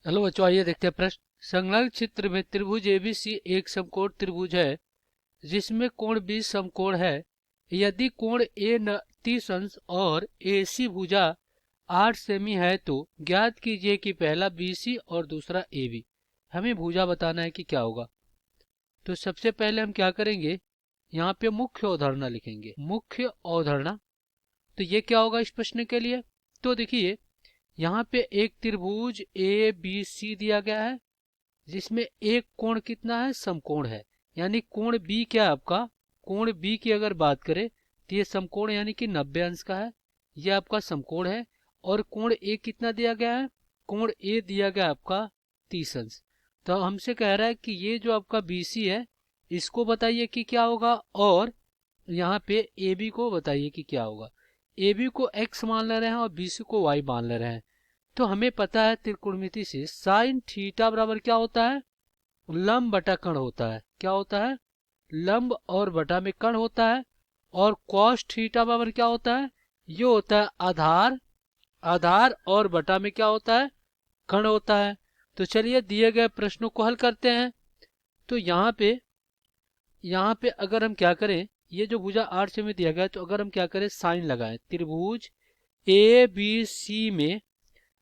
Hello बच्चों, आइए देखते हैं प्रश्न। संलग्न चित्र में त्रिभुज एबीसी एक समकोण त्रिभुज है जिसमें कोण बी समकोण है। यदि कोण ए 30 अंश और एसी भुजा 8 सेमी है तो ज्ञात कीजिए कि पहला बीसी और दूसरा एबी। हमें भुजा बताना है कि क्या होगा। तो सबसे पहले हम क्या करेंगे, यहाँ पे मुख्य अवधारणा लिखेंगे। मुख्य अवधारणा, तो ये क्या होगा इस प्रश्न के लिए। तो देखिए, यहाँ पे एक त्रिभुज ए बी सी दिया गया है जिसमें एक कोण कितना है, समकोण है। यानी कोण बी क्या है आपका, कोण बी की अगर बात करें तो ये समकोण यानी कि 90 अंश का है, ये आपका समकोण है। और कोण ए कितना दिया गया है, कोण ए दिया गया आपका 30 अंश। तो हमसे कह रहा है कि ये जो आपका बीसी है इसको बताइए कि क्या होगा, और यहाँ पे ए बी को बताइए कि क्या होगा। ए बी को x मान ले रहे हैं और बी सी को y मान ले रहे हैं। तो हमें पता है त्रिकोणमिति से साइन थीटा बराबर क्या होता है, लंब बटा कर्ण होता है। क्या होता है, लंब और बटा में कर्ण होता है। और कॉस थीटा बराबर क्या होता है, ये होता है आधार। आधार और बटा में क्या होता है, कर्ण होता है। तो चलिए दिए गए प्रश्नों को हल करते हैं। तो यहाँ पे अगर हम क्या करें, ये जो भुजा 8 सेमी दिया गया है, तो अगर हम क्या करें, साइन लगाएं त्रिभुज ए बी सी में।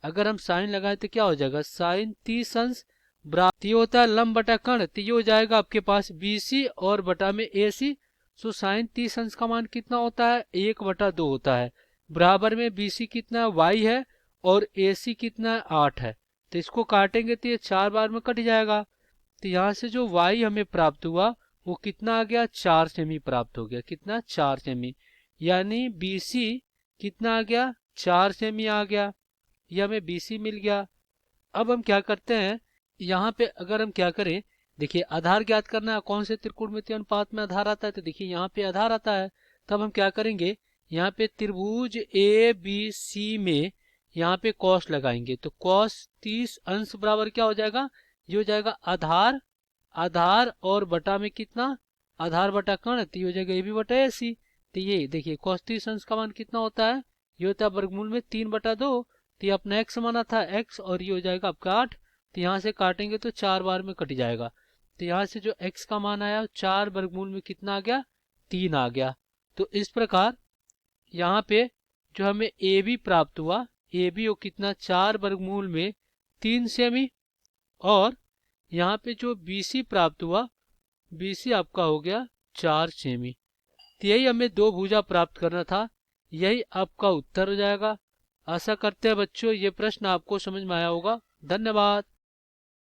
अगर हम साइन लगाएं तो क्या हो जाएगा, साइन 30 अंश बराबर, ये होता है लंब बटा कर्ण, तो ये हो जाएगा आपके पास बीसी और बटा में एसी। सो साइन 30 अंश का मान कितना होता है, 1/2 होता है। बराबर में बीसी कितना वाई है और एसी कितना 8 है। तो इसको काटेंगे तो ये 4 बार में कट जाएगा। तो यहाँ से जो y हमें प्राप्त हुआ वो कितना आ गया, 4 सेमी प्राप्त हो गया। कितना, 4 सेमी। यानी BC कितना आ गया, 4 सेमी आ गया। ये हमें BC मिल गया। अब हम क्या करते हैं, यहाँ पे अगर हम क्या करें, देखिए आधार ज्ञात करना है। कौन से त्रिकोणमितीय अनुपात में आधार आता है, तो देखिए यहाँ पे आधार आता है। तब हम क्या करेंगे, यहाँ पे त्रिभुज ए बी सी में यहाँ पे कॉस लगाएंगे। तो कॉस 30 अंश बराबर क्या हो जाएगा, ये हो जाएगा आधार। आधार और बटा में कितना, आधार बटा कर्ण, तो ये हो जाएगा ए बी बटा ए सी। तो ये देखिए कॉस 30 अंश का मान कितना होता है, ये होता है वर्गमूल में 3/2। तो ये अपना x माना था x, और ये हो जाएगा आपका 8। तो यहाँ से काटेंगे तो 4 बार में कट जाएगा। तो यहाँ से जो x का मान आया 4 वर्गमूल में कितना आ गया, 3 आ गया। तो इस प्रकार यहाँ पे जो हमें ए बी प्राप्त हुआ, ए बी वो कितना, 4 वर्गमूल में 3 सेमी। और यहाँ पे जो BC प्राप्त हुआ, BC आपका हो गया 4 सेमी। तो यही हमें दो भुजा प्राप्त करना था, यही आपका उत्तर हो जाएगा। आशा करते हैं बच्चों ये प्रश्न आपको समझ में आया होगा। धन्यवाद।